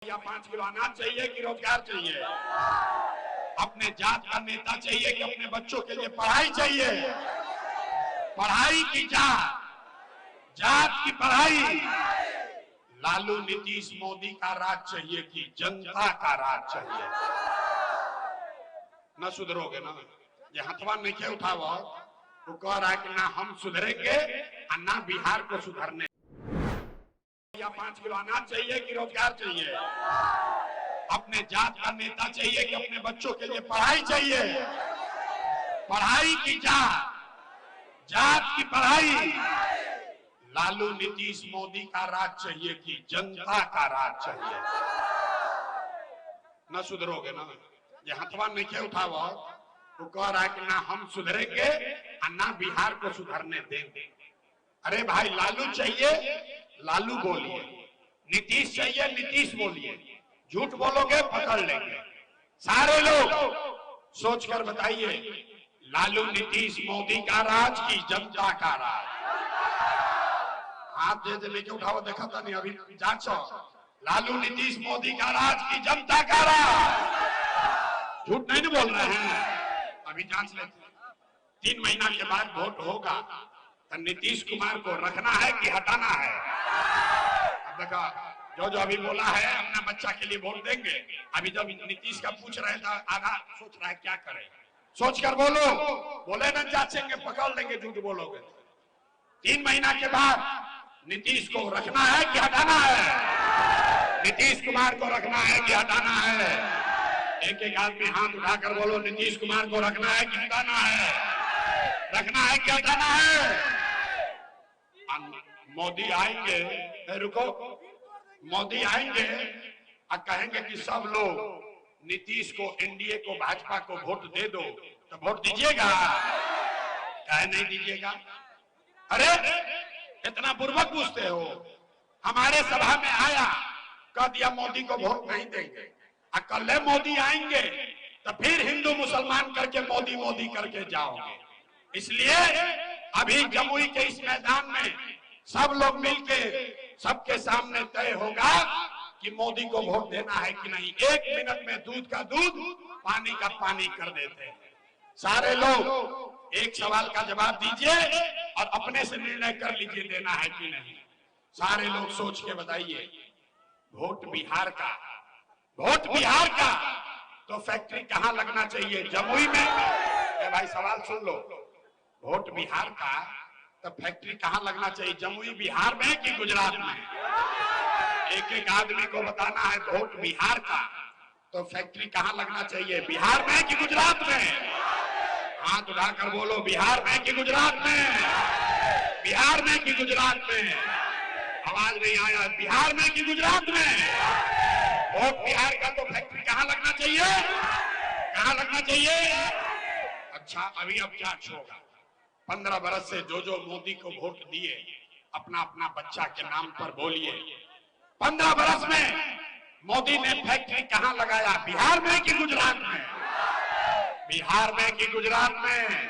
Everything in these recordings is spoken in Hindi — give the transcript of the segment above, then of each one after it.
या 5 किलो अनाज चाहिए कि रोजगार चाहिए? अपने जात का नेता चाहिए कि अपने बच्चों के लिए पढ़ाई चाहिए? पढ़ाई की जात, जात की पढ़ाई। लालू नीतीश मोदी का राज चाहिए कि जनता का राज चाहिए? न सुधरोगे ना, ये हथवा नहीं क्या उठावा, वो कह रहा है कि ना हम सुधरेंगे और ना बिहार को सुधरने। या 5 किलो अनाज चाहिए कि रोजगार चाहिए? अपने जात का नेता चाहिए कि अपने बच्चों के लिए पढ़ाई चाहिए? पढ़ाई की जात, जात की पढ़ाई। लालू नीतीश मोदी का राज चाहिए कि जनता का राज चाहिए? न सुधरोगे ना, ये हथवा नहीं क्या उठावा, वो कह रहा है कि ना हम सुधरेंगे और ना बिहार को सुधरने देंगे। अरे भाई, लालू चाहिए, लालू बोलिए, नीतीश चाहिए, नीतीश बोलिए। झूठ बोलोगे पकड़ लेंगे। सारे लोग सोचकर बताइए, लालू नीतीश मोदी का राज की जनता का राज? हाथ दे लेके उठाओ, देखा था नहीं अभी जांचो। लालू नीतीश मोदी का राज की जनता का राज? झूठ नहीं बोल रहे हैं, अभी जांच लेते। 3 महीना के बाद वोट होगा तो नीतीश कुमार को रखना है कि हटाना है? अब देखा, जो अभी बोला है अपना बच्चा के लिए वोट देंगे। अभी जब नीतीश का पूछ रहे था, आधा सोच रहा है क्या करे। सोचकर बोलो, बोले न जांचेंगे पकड़ लेंगे, झूठ बोलोगे। 3 महीना के बाद नीतीश को रखना है कि हटाना है? नीतीश कुमार को रखना है कि हटाना है? एक एक आदमी हाथ उठाकर बोलो, नीतीश कुमार को रखना है कि हटाना है? रखना है कि हटाना है? मोदी आएंगे, रुको, मोदी आएंगे और कहेंगे कि सब लोग नीतीश को, एनडीए को, भाजपा को वोट दे दो, तो वोट दीजिएगा? कहे नहीं दीजिएगा। अरे इतना बुर्बक पूछते हो। हमारे सभा में आया, कह दिया मोदी को वोट नहीं देंगे। और कल मोदी आएंगे तो फिर हिंदू मुसलमान करके मोदी मोदी करके जाओगे। इसलिए अभी जमुई के इस मैदान में सब लोग मिलके सबके सामने तय होगा कि मोदी को वोट देना है कि नहीं। 1 मिनट में दूध का दूध, पानी का पानी कर देते हैं। सारे लोग एक सवाल का जवाब दीजिए और अपने से निर्णय कर लीजिए, देना है कि नहीं। सारे लोग सोच के बताइए। वोट बिहार का, वोट बिहार का, तो फैक्ट्री कहां लगना चाहिए? जमुई में? भाई सवाल सुन लो। वोट बिहार का तो फैक्ट्री कहां लगना चाहिए? जमुई बिहार में कि गुजरात में? एक एक आदमी को बताना है। वोट बिहार का तो फैक्ट्री कहां लगना चाहिए? बिहार में कि गुजरात में? हाथ उठाकर बोलो, बिहार में कि गुजरात में? बिहार में कि गुजरात में? आवाज नहीं आया। बिहार में कि गुजरात में? वोट बिहार का तो फैक्ट्री कहां लगना चाहिए? कहां लगना चाहिए? अच्छा, अभी अब क्या होगा? 15 बरस से जो मोदी को वोट दिए, अपना अपना बच्चा के नाम पर बोलिए। 15 बरस में मोदी ने फैक्ट्री कहां लगाया? बिहार में कि गुजरात में? बिहार में कि गुजरात में?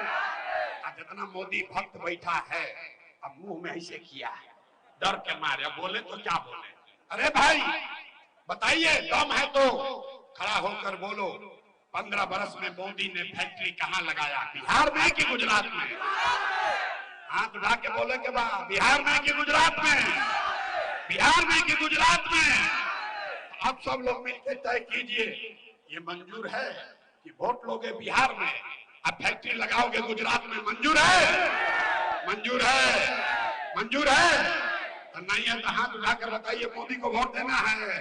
जितना मोदी भक्त बैठा है, अब मुंह में ऐसे किया है, डर के मारे। अब बोले तो क्या बोले? अरे भाई बताइए, दम है तो खड़ा होकर बोलो। 15 बरस में मोदी ने फैक्ट्री कहां लगाया? बिहार में कि गुजरात में? हाथ उठा के बोले के बाद, बिहार में कि गुजरात में? बिहार में कि गुजरात में? अब सब लोग मिलकर तय कीजिए, ये मंजूर है कि वोट लोगे बिहार में, अब फैक्ट्री लगाओगे गुजरात में? मंजूर है? मंजूर है? मंजूर है? तो नहीं है तो हाथ उठाकर बताइए, मोदी को वोट देना है?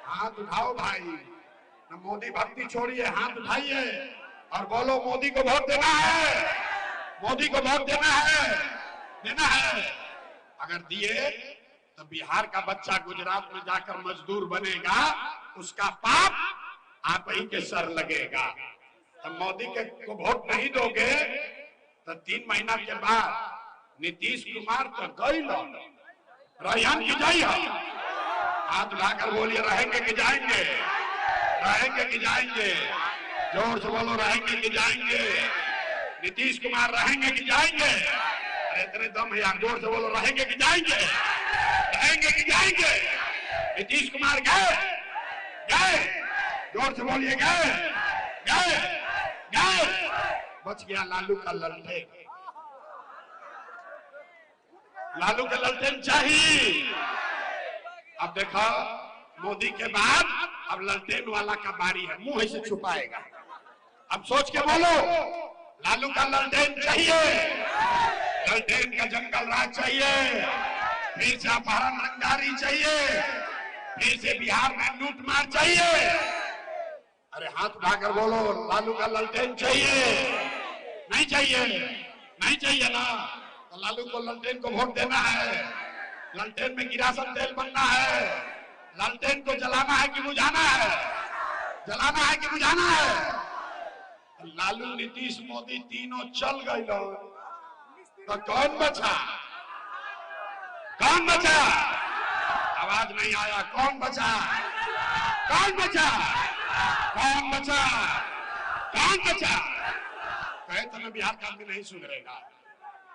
हाथ उठाओ भाई, न मोदी भक्ति छोड़िए, हाथ उठाइए और बोलो, मोदी को वोट देना है? मोदी को वोट देना है? देना है? अगर दिए तो बिहार का बच्चा गुजरात में जाकर मजदूर बनेगा, उसका पाप आप ही के सर लगेगा। तो मोदी के को वोट नहीं दोगे तो 3 महीना के बाद नीतीश कुमार तो गई रहियन की जाइए। हाथ उठाकर बोलिए, रहेंगे कि जाएंगे? रहेंगे कि जाएंगे? जोर से बोलो, रहेंगे कि जाएंगे? नीतीश कुमार रहेंगे कि जाएंगे? अरे इतने दम है यार, जोर से बोलो, रहेंगे कि जाएंगे? रहेंगे कि जाएंगे? नीतीश कुमार गए गए, जोर से बोलिए गए गए गए। बच गया लालू का ललटेन। लालू का ललटेन चाहिए। अब देखो मोदी के बाद अब ललटेन वाला का बारी है, मुंह ऐसे छुपाएगा। अब सोच के बोलो, लालू का ललटेन चाहिए, ललटेन का जंगल राज चाहिए, फिर से अपहरण रंगदारी चाहिए, फिर से बिहार में लूट मार चाहिए। अरे हाथ उठाकर बोलो, लालू का ललटेन चाहिए। नहीं चाहिए, नहीं चाहिए ना, तो लालू को ललटेन को वोट देना है। ललटेन में किरासन तेल बनना है। ललटेन को जलाना है कि बुझाना है? जलाना है कि बुझाना है? लालू नीतीश मोदी तीनों चल गए तो कौन बचा? कौन बचा? आवाज नहीं आया। कौन बचा? कौन बचा? कौन बचा? कौन बचा? कहे तो ना बिहार का आदमी नहीं सुधरेगा।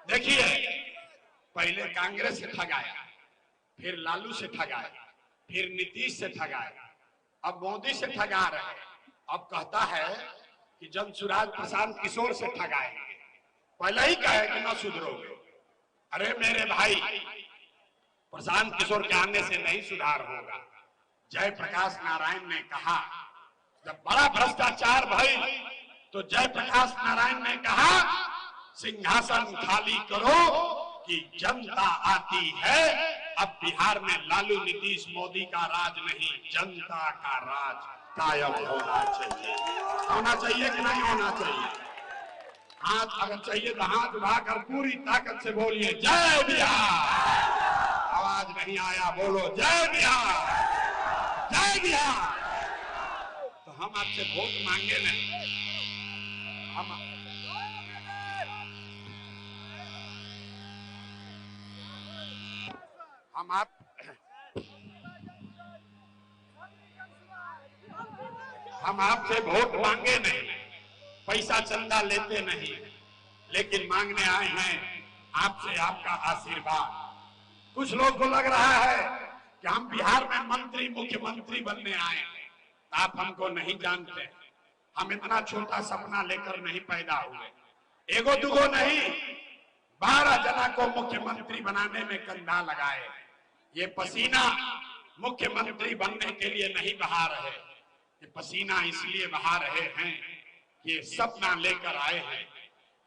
देखिए, पहले कांग्रेस से ठगाया, फिर लालू से ठगाया, फिर नीतीश से ठगाया, अब मोदी से ठगा रहे हैं। अब कहता है कि जनसुराज प्रशांत किशोर से ठगाएंगे। पहले ही कहे कि न सुधरोगे। अरे मेरे भाई, प्रशांत किशोर के आने से नहीं सुधार होगा। जयप्रकाश नारायण ने कहा, जब बड़ा भ्रष्टाचार भई तो जयप्रकाश नारायण ने कहा सिंहासन खाली करो कि जनता आती है। अब बिहार में लालू नीतीश मोदी का राज नहीं, जनता का राज कायम होना चाहिए। होना चाहिए कि नहीं होना चाहिए? हाथ अगर चाहिए तो हाथ उठाकर पूरी ताकत से बोलिए जय बिहार। आवाज नहीं आया, बोलो जय बिहार, जय बिहार। तो हम आपसे वोट मांगे नहीं, हम आपसे वोट मांगे नहीं, पैसा चंदा लेते नहीं, लेकिन मांगने आए हैं आपसे आपका आशीर्वाद। कुछ लोग को लग रहा है कि हम बिहार में मंत्री मुख्यमंत्री बनने आए हैं। आप हमको नहीं जानते। हम इतना छोटा सपना लेकर नहीं पैदा हुए। एगो दुगो नहीं, 12 जना को मुख्यमंत्री बनाने में कंधा लगाए। ये पसीना मुख्यमंत्री बनने के लिए नहीं बहा रहे, ये पसीना इसलिए बहा रहे हैं कि ये सपना लेकर आए हैं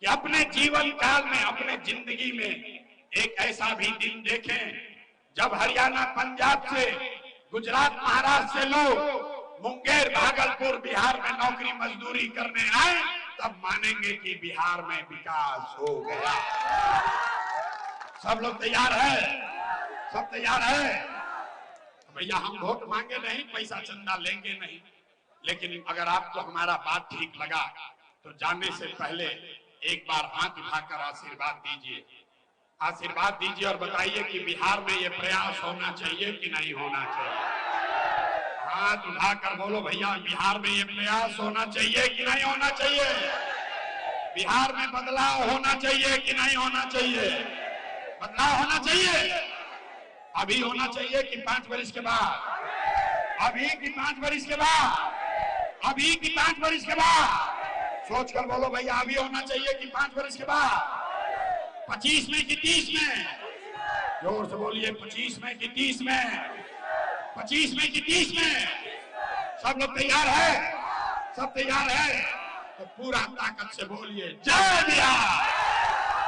कि अपने जीवन काल में, अपने जिंदगी में एक ऐसा भी दिन देखें जब हरियाणा, पंजाब से, गुजरात, महाराष्ट्र से लोग मुंगेर, भागलपुर, बिहार में नौकरी मजदूरी करने आए, तब मानेंगे कि बिहार में विकास हो गया। सब लोग तैयार है? सब तैयार है? भैया हम वोट मांगे नहीं, पैसा चंदा लेंगे नहीं, लेकिन अगर आपको हमारा बात ठीक लगा तो जाने से पहले एक बार हाथ उठाकर आशीर्वाद दीजिए। आशीर्वाद दीजिए और बताइए कि बिहार में ये प्रयास होना चाहिए कि नहीं होना चाहिए। हाथ उठाकर बोलो भैया, बिहार में ये प्रयास होना चाहिए कि नहीं होना चाहिए? बिहार में बदलाव होना चाहिए कि नहीं होना चाहिए? बदलाव होना चाहिए। अभी होना चाहिए कि 5 वर्ष के बाद? अभी की 5 वर्ष के बाद? अभी की 5 वर्ष के बाद? सोचकर बोलो भैया, अभी होना चाहिए कि 5 वर्ष के बाद? 25 में कि 30 में? जोर से बोलिए, 25 में कि 30 में? 25 में कि 30 में? सब लोग तैयार है? सब तैयार है? तो पूरा ताकत से बोलिए जय बिहार।